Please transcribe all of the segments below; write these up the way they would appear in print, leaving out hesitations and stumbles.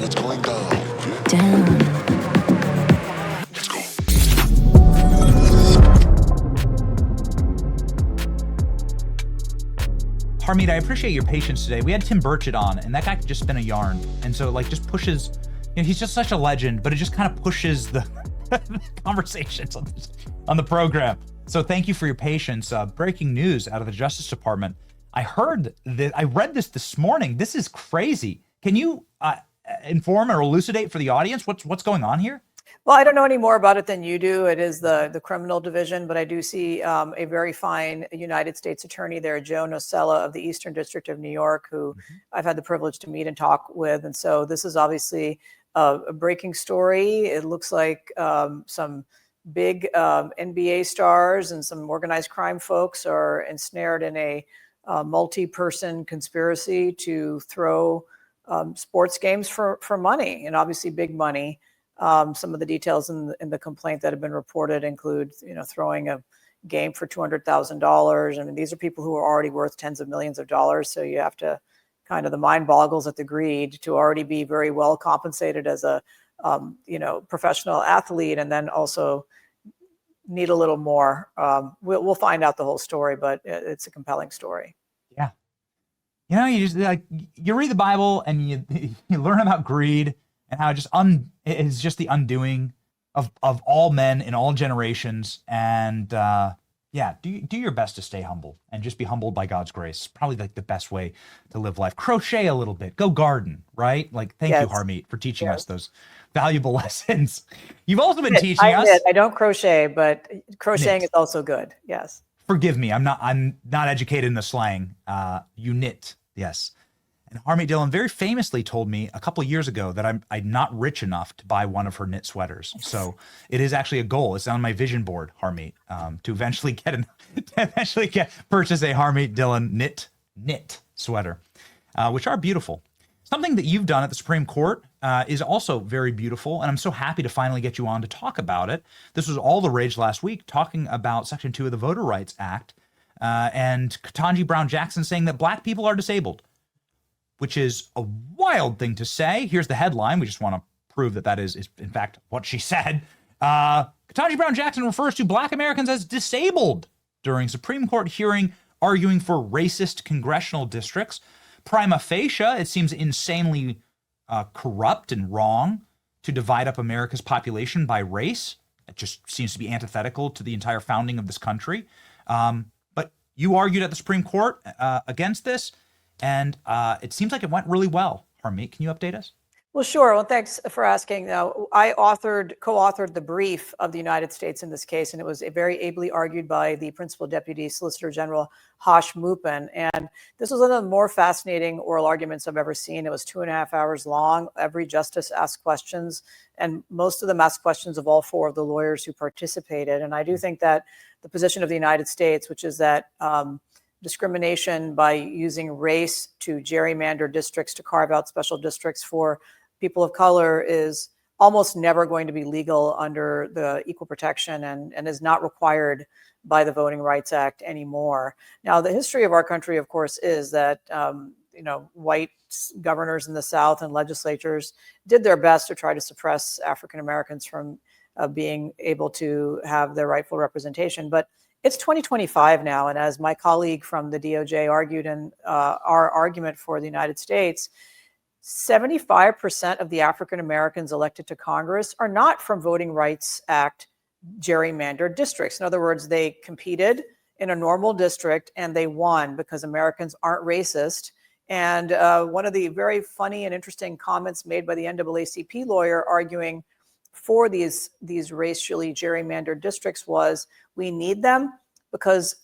it's going down. Down. Let's go. Harmeet, I appreciate your patience today. We had Tim Burchett on, and that guy could just spin a yarn. And so, like, just pushes, he's just such a legend, but it just kind of pushes the conversations on the program. So thank you for your patience. Breaking news out of the Justice Department. I read this morning. This is crazy. Can you inform or elucidate for the audience what's going on here? Well, I don't know any more about it than you do. It is the criminal division, but I do see a very fine United States attorney there, Joe Nocella of the Eastern District of New York, who I've had the privilege to meet and talk with. And so this is obviously a breaking story. It looks like some big NBA stars and some organized crime folks are ensnared in a multi-person conspiracy to throw sports games for money, and obviously big money. Some of the details in the complaint that have been reported include, throwing a game for $200,000. I mean, these are people who are already worth tens of millions of dollars. So you have to the mind boggles at the greed to already be very well compensated as a, professional athlete, and then also need a little more. We'll find out the whole story, but it's a compelling story. Yeah. You just you read the Bible and you learn about greed and how it is just the undoing of all men in all generations. And do your best to stay humble and just be humbled by God's grace. Probably like the best way to live life. Crochet a little bit, go garden, right? Like, thank you, Harmeet, for teaching us those valuable lessons. You've also been teaching us. I don't crochet, but crocheting is also good. Yes. Forgive me. I'm not educated in the slang. You knit. Yes. And Harmeet Dillon very famously told me a couple of years ago that I'm not rich enough to buy one of her knit sweaters. So it is actually a goal. It's on my vision board, Harmeet, to eventually purchase a Harmeet Dillon knit sweater, which are beautiful. Something that you've done at the Supreme Court is also very beautiful, and I'm so happy to finally get you on to talk about it. This was all the rage last week, talking about Section 2 of the Voter Rights Act, and Ketanji Brown Jackson saying that Black people are disabled, which is a wild thing to say. Here's the headline. We just want to prove that is in fact what she said. Ketanji Brown Jackson refers to Black Americans as disabled during Supreme Court hearing arguing for racist congressional districts. Prima facie, it seems insanely corrupt and wrong to divide up America's population by race. It just seems to be antithetical to the entire founding of this country. But you argued at the Supreme Court against this. And it seems like it went really well. Harmeet, can you update us? Well, sure. Well, thanks for asking. I co-authored the brief of the United States in this case, and it was very ably argued by the Principal Deputy Solicitor General Hash Mupin. And this was one of the more fascinating oral arguments I've ever seen. It was 2.5 hours long. Every justice asked questions, and most of them asked questions of all four of the lawyers who participated. And I do think that the position of the United States, which is that discrimination by using race to gerrymander districts to carve out special districts for people of color, is almost never going to be legal under the Equal Protection and is not required by the Voting Rights Act anymore. Now, the history of our country, of course, is that white governors in the South and legislatures did their best to try to suppress African Americans from being able to have their rightful representation. But it's 2025 now, and as my colleague from the DOJ argued in our argument for the United States, 75% of the African Americans elected to Congress are not from Voting Rights Act gerrymandered districts. In other words, they competed in a normal district and they won because Americans aren't racist. And one of the very funny and interesting comments made by the NAACP lawyer arguing for these racially gerrymandered districts was, we need them because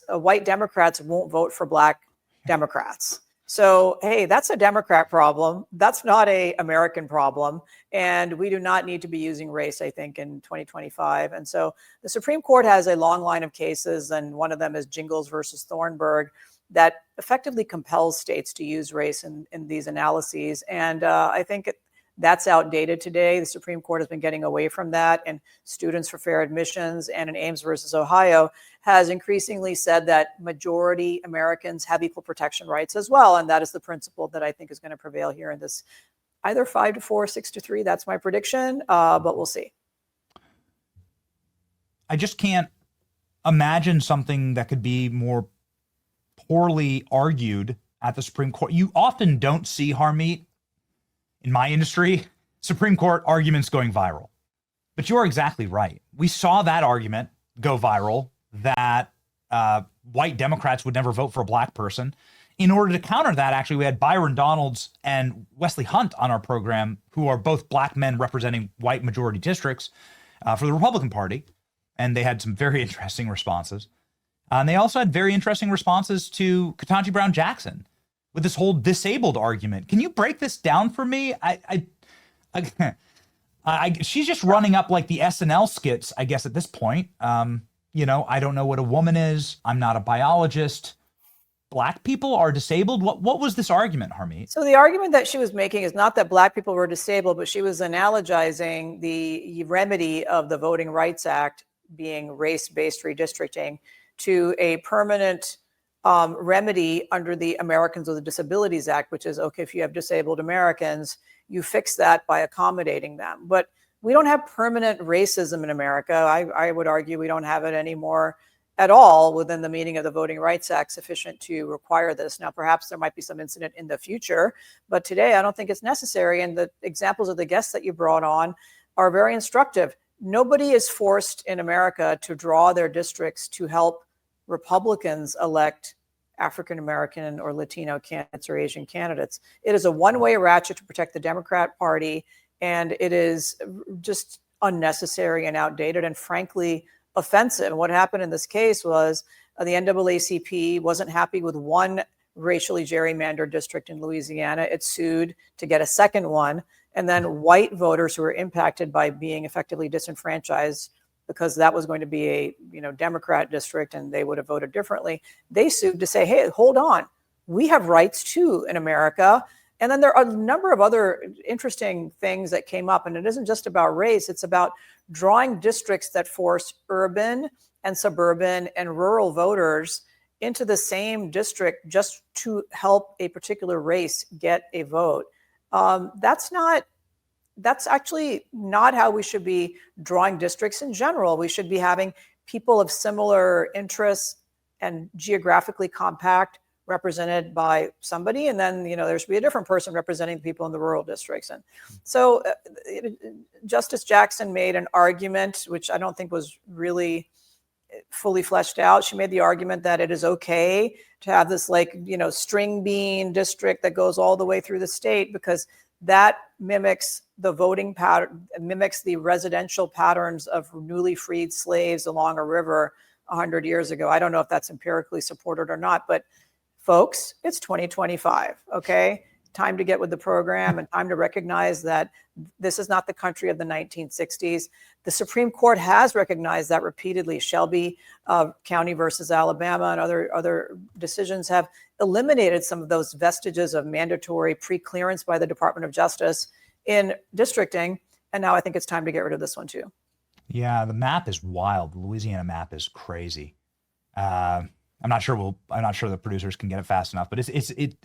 white Democrats won't vote for Black Democrats. So, hey, that's a Democrat problem. That's not an American problem. And we do not need to be using race, I think, in 2025. And so the Supreme Court has a long line of cases, and one of them is Jingles versus Thornburg, that effectively compels states to use race in these analyses. And I think that's outdated today. The Supreme Court has been getting away from that, and Students for Fair Admissions and in Ames versus Ohio has increasingly said that majority Americans have equal protection rights as well. And that is the principle that I think is going to prevail here in this either 5-4, 6-3. That's my prediction, but we'll see. I just can't imagine something that could be more poorly argued at the Supreme Court. You often don't see, Harmeet, in my industry, Supreme Court arguments going viral. But you're exactly right. We saw that argument go viral, that white Democrats would never vote for a black person. In order to counter that, actually, we had Byron Donalds and Wesley Hunt on our program, who are both black men representing white majority districts for the Republican Party. And they had some very interesting responses. And they also had very interesting responses to Ketanji Brown Jackson with this whole disabled argument. Can you break this down for me? She's just running up like the SNL skits, I guess, at this point. You know, I don't know what a woman is. I'm not a biologist. Black people are disabled. What was this argument, Harmeet? So the argument that she was making is not that black people were disabled, but she was analogizing the remedy of the Voting Rights Act being race-based redistricting to a permanent remedy under the Americans with Disabilities Act, which is, okay, if you have disabled Americans, you fix that by accommodating them. But we don't have permanent racism in America. I would argue we don't have it anymore at all within the meaning of the Voting Rights Act sufficient to require this. Now, perhaps there might be some incident in the future, but today I don't think it's necessary. And the examples of the guests that you brought on are very instructive. Nobody is forced in America to draw their districts to help Republicans elect African-American or Latino candidates or Asian candidates. It is a one-way ratchet to protect the Democrat Party, and it is just unnecessary and outdated and frankly offensive. And what happened in this case was the NAACP wasn't happy with one racially gerrymandered district in Louisiana. It sued to get a second one. And then white voters who were impacted by being effectively disenfranchised because that was going to be a Democrat district and they would have voted differently. They sued to say, hey, hold on, we have rights too in America. And then there are a number of other interesting things that came up. And it isn't just about race, it's about drawing districts that force urban and suburban and rural voters into the same district just to help a particular race get a vote. That's actually not how we should be drawing districts in general. We should be having people of similar interests and geographically compact represented by somebody, and then there should be a different person representing people in the rural districts. And so Justice Jackson made an argument which I don't think was really fully fleshed out. She made the argument that it is okay to have this string bean district that goes all the way through the state because that mimics the voting pattern, mimics the residential patterns of newly freed slaves along a river 100 years ago. I don't know if that's empirically supported or not, but folks, it's 2025, okay? Time to get with the program and time to recognize that this is not the country of the 1960s. The Supreme Court has recognized that repeatedly. Shelby County versus Alabama and other decisions have eliminated some of those vestiges of mandatory pre-clearance by the Department of Justice in districting. And now I think it's time to get rid of this one too. Yeah, the map is wild. The Louisiana map is crazy. I'm not sure the producers can get it fast enough, but it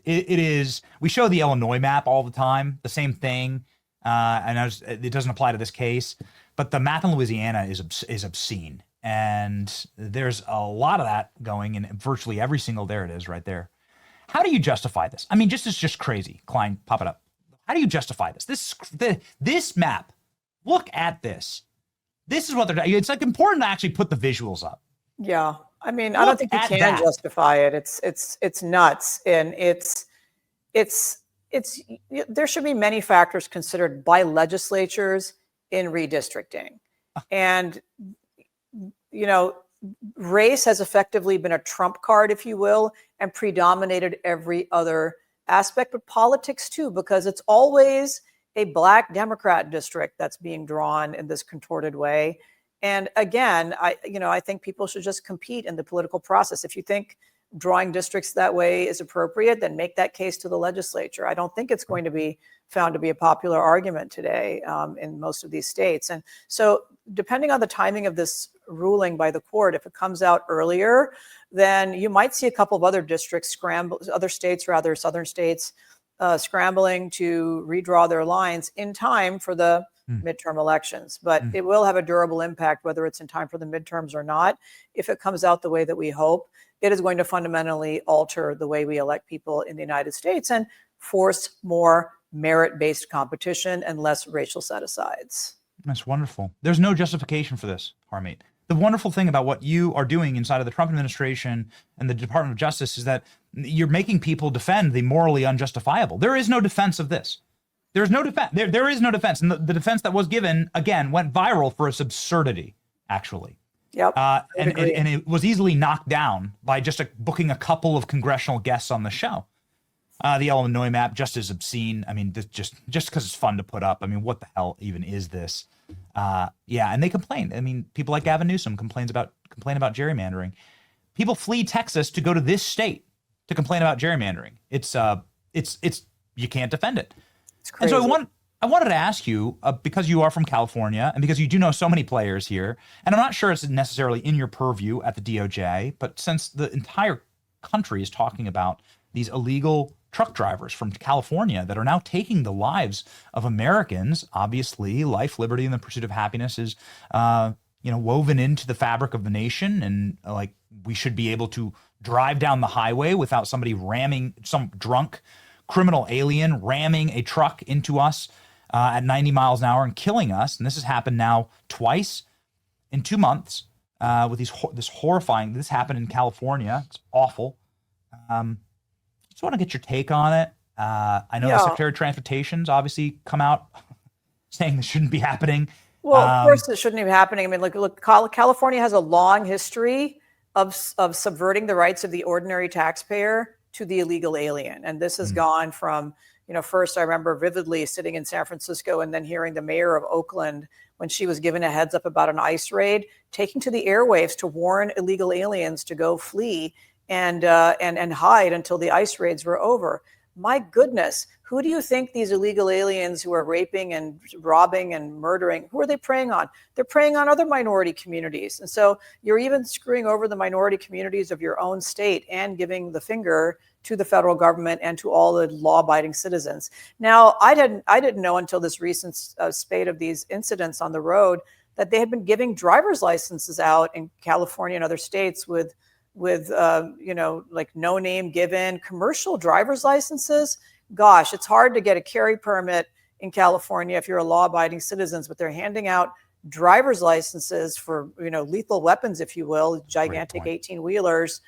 is. We show the Illinois map all the time, the same thing, and it doesn't apply to this case. But the map in Louisiana is obscene, and there's a lot of that going in virtually every single. There it is, right there. How do you justify this? I mean, it's just crazy. Klein, pop it up. How do you justify this? This map. Look at this. This is what they're doing. It's important to actually put the visuals up. Yeah. I mean, I don't think you can justify it. It's nuts. And it's there should be many factors considered by legislatures in redistricting. And, race has effectively been a trump card, if you will, and predominated every other aspect, but politics too, because it's always a Black Democrat district that's being drawn in this contorted way. And again, I think people should just compete in the political process. If you think drawing districts that way is appropriate, then make that case to the legislature. I don't think it's going to be found to be a popular argument today in most of these states. And so depending on the timing of this ruling by the court, if it comes out earlier, then you might see a couple of other districts scramble, other states, rather, southern states, scrambling to redraw their lines in time for the midterm elections. But it will have a durable impact, whether it's in time for the midterms or not. If it comes out the way that we hope, it is going to fundamentally alter the way we elect people in the United States and force more merit-based competition and less racial set-asides. That's wonderful. There's no justification for this, Harmeet. The wonderful thing about what you are doing inside of the Trump administration and the Department of Justice is that you're making people defend the morally unjustifiable. There is no defense of this. There's no defense. There is no defense. And the defense that was given, again, went viral for its absurdity, actually. Yep. And it was easily knocked down by just booking a couple of congressional guests on the show. The Illinois map, just as obscene. I mean, just because it's fun to put up. I mean, what the hell even is this? Yeah, and they complain. I mean, people like Gavin Newsom complain about gerrymandering. People flee Texas to go to this state to complain about gerrymandering. It's you can't defend it. It's crazy. And so I wanted to ask you, because you are from California and because you do know so many players here, and I'm not sure it's necessarily in your purview at the DOJ, but since the entire country is talking about these illegal truck drivers from California that are now taking the lives of Americans, obviously life, liberty, and the pursuit of happiness is, woven into the fabric of the nation. And like, we should be able to drive down the highway without somebody ramming, some drunk criminal alien ramming a truck into us at 90 miles an hour and killing us. And this has happened now twice in 2 months with this horrifying, this happened in California. It's awful. Just want to get your take on it. I know the Secretary of Transportation's obviously come out saying this shouldn't be happening. Well, of course it shouldn't be happening. I mean, look, California has a long history of subverting the rights of the ordinary taxpayer to the illegal alien. And this has gone from, first I remember vividly sitting in San Francisco and then hearing the mayor of Oakland, when she was given a heads up about an ICE raid, taking to the airwaves to warn illegal aliens to go flee and hide until the ICE raids were over. My goodness, who do you think these illegal aliens who are raping and robbing and murdering, who are they preying on? They're preying on other minority communities. And so you're even screwing over the minority communities of your own state and giving the finger to the federal government and to all the law-abiding citizens. Now, I didn't know until this recent spate of these incidents on the road that they had been giving driver's licenses out in California and other states with like no name given, commercial driver's licenses. Gosh, it's hard to get a carry permit in California if you're a law-abiding citizens, but they're handing out driver's licenses for, lethal weapons, if you will, gigantic 18-wheelers,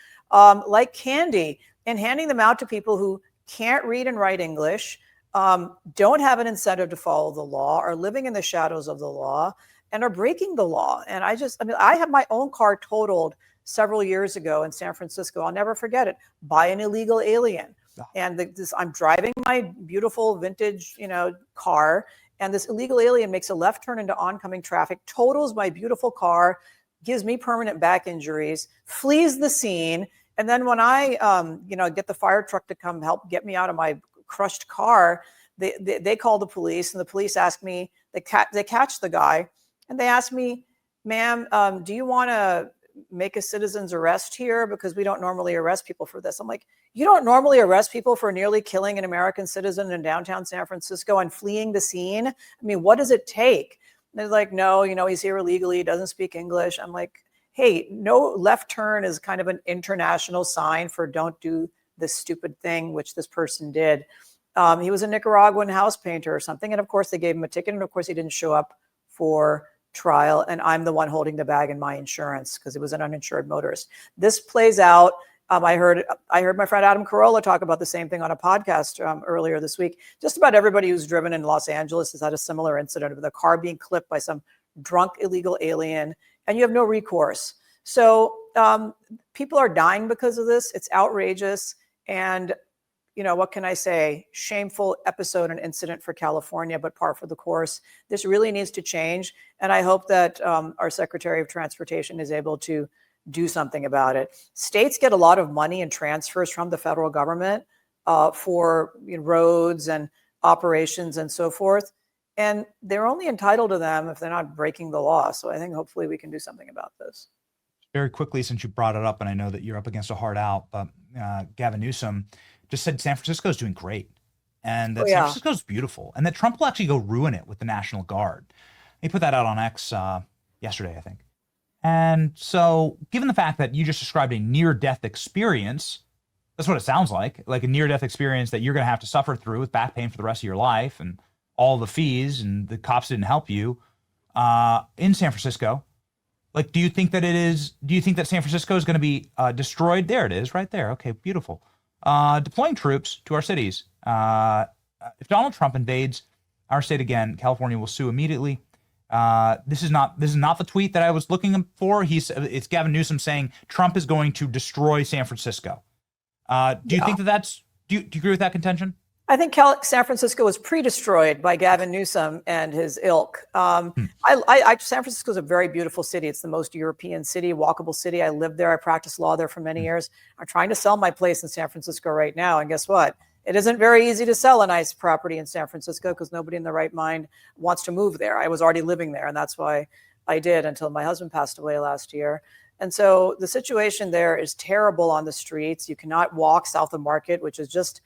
like candy, and handing them out to people who can't read and write English, don't have an incentive to follow the law, are living in the shadows of the law, and are breaking the law. And I have my own car totaled several years ago in San Francisco. I'll never forget it, by an illegal alien. And I'm driving my beautiful vintage, car, and this illegal alien makes a left turn into oncoming traffic, totals my beautiful car, gives me permanent back injuries, flees the scene. And then when I, get the fire truck to come help get me out of my crushed car, they call the police, and the police ask me, they catch the guy, and they ask me, ma'am, do you want to make a citizen's arrest here? Because we don't normally arrest people for this. I'm like, you don't normally arrest people for nearly killing an American citizen in downtown San Francisco and fleeing the scene? I mean, what does it take? And they're like, no, he's here illegally, doesn't speak English. I'm like, hey, no, left turn is kind of an international sign for don't do this stupid thing, which this person did. He was a Nicaraguan house painter or something. And of course they gave him a ticket. And of course he didn't show up for trial, and I'm the one holding the bag in my insurance because it was an uninsured motorist. This plays out. I heard my friend Adam Carolla talk about the same thing on a podcast earlier this week. Just about everybody who's driven in Los Angeles has had a similar incident of the car being clipped by some drunk illegal alien, and you have no recourse. So people are dying because of this. It's outrageous. And what can I say? Shameful episode and incident for California, but par for the course. This really needs to change. And I hope that our Secretary of Transportation is able to do something about it. States get a lot of money and transfers from the federal government for roads and operations and so forth. And they're only entitled to them if they're not breaking the law. So I think hopefully we can do something about this. Very quickly, since you brought it up, and I know that you're up against a hard out, but Gavin Newsom just said San Francisco is doing great. and that Oh, San yeah. Francisco's beautiful, and that Trump will actually go ruin it with the National Guard. He put that out on X yesterday, I think. And so, given the fact that you just described a near-death experience, that's what it sounds like a near-death experience that you're going to have to suffer through with back pain for the rest of your life and all the fees, and the cops didn't help you in San Francisco. Like, do you think that San Francisco is going to be destroyed? There it is, right there. Okay, beautiful. Deploying troops to our cities. If Donald Trump invades our state again, California will sue immediately. This is not the tweet that I was looking for. It's Gavin Newsom saying Trump is going to destroy San Francisco. Do you think that's do you agree with that contention? I think San Francisco was pre-destroyed by Gavin Newsom and his ilk. San Francisco is a very beautiful city. It's the most European city, walkable city. I lived there. I practiced law there for many years. I'm trying to sell my place in San Francisco right now. And guess what? It isn't very easy to sell a nice property in San Francisco because nobody in their right mind wants to move there. I was already living there, and that's why I did until my husband passed away last year. And so the situation there is terrible on the streets. You cannot walk south of Market, which is just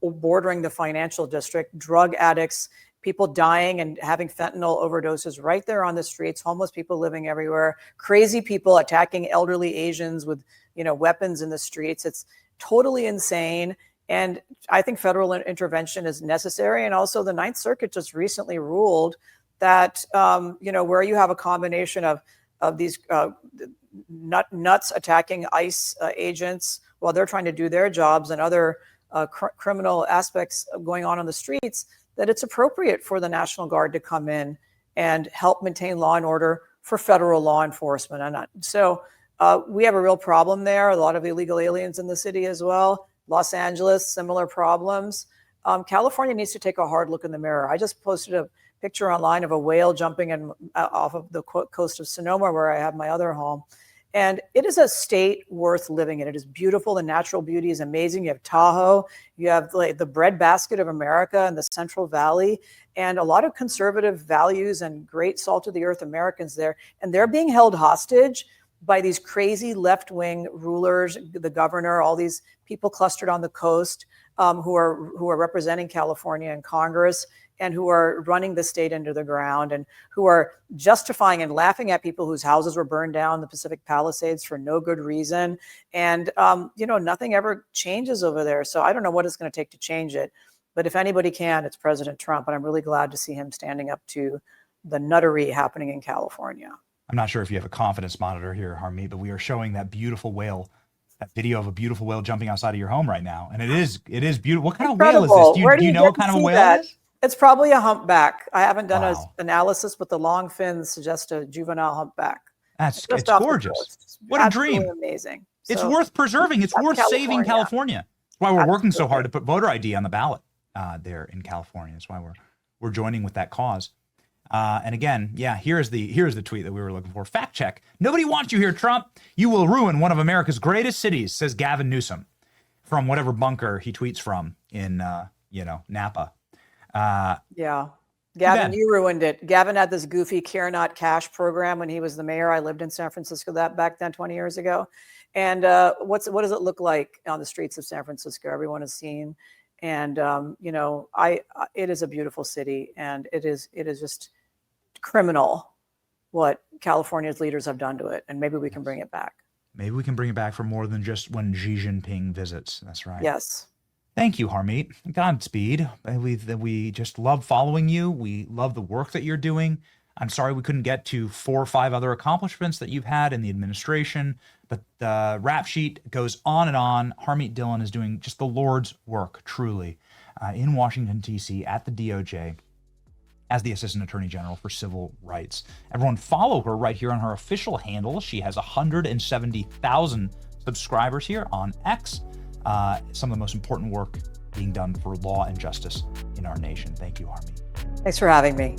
bordering the financial district. Drug addicts, people dying and having fentanyl overdoses right there on the streets, homeless people living everywhere, crazy people attacking elderly Asians with, weapons in the streets. It's totally insane. And I think federal intervention is necessary. And also the Ninth Circuit just recently ruled that, where you have a combination of these nuts attacking ICE agents while they're trying to do their jobs and other criminal aspects going on the streets, that it's appropriate for the National Guard to come in and help maintain law and order for federal law enforcement. So we have a real problem there. A lot of illegal aliens in the city as well. Los Angeles, similar problems. California needs to take a hard look in the mirror. I just posted a picture online of a whale jumping off of the coast of Sonoma, where I have my other home. And it is a state worth living in. It is beautiful. The natural beauty is amazing. You have Tahoe. You have the breadbasket of America and the Central Valley, and a lot of conservative values and great salt of the earth Americans there. And they're being held hostage by these crazy left-wing rulers, the governor, all these people clustered on the coast who are representing California in Congress and who are running the state into the ground and who are justifying and laughing at people whose houses were burned down in the Pacific Palisades for no good reason. And, nothing ever changes over there. So I don't know what it's going to take to change it. But if anybody can, it's President Trump. And I'm really glad to see him standing up to the nuttery happening in California. I'm not sure if you have a confidence monitor here, Harmeet, but we are showing that beautiful whale, that video of a beautiful whale jumping outside of your home right now. And it is beautiful. What kind of whale is this? Do you know what kind of a whale it is? It's probably a humpback. I haven't done an analysis, but the long fins suggest a juvenile humpback. It's gorgeous. What a dream. Amazing. It's worth preserving. It's worth saving California. That's why we're working so hard to put voter ID on the ballot there in California. That's why we're joining with that cause. And again, here's the tweet that we were looking for. Fact check. Nobody wants you here, Trump. You will ruin one of America's greatest cities, says Gavin Newsom from whatever bunker he tweets from in, Napa. Gavin, you ruined it. Gavin had this goofy Care Not Cash program when he was the mayor. I lived in San Francisco back then 20 years ago. And what does it look like on the streets of San Francisco? Everyone has seen. And, it is a beautiful city, and it is just criminal what California's leaders have done to it. And maybe we can bring it back. Maybe we can bring it back for more than just when Xi Jinping visits. That's right. Yes. Thank you, Harmeet. Godspeed. We just love following you. We love the work that you're doing. I'm sorry we couldn't get to 4 or 5 other accomplishments that you've had in the administration, but the rap sheet goes on and on. Harmeet Dillon is doing just the Lord's work, truly, in Washington, D.C. at the DOJ as the Assistant Attorney General for Civil Rights. Everyone follow her right here on her official handle. She has 170,000 subscribers here on X. Some of the most important work being done for law and justice in our nation. Thank you, Harmeet. Thanks for having me.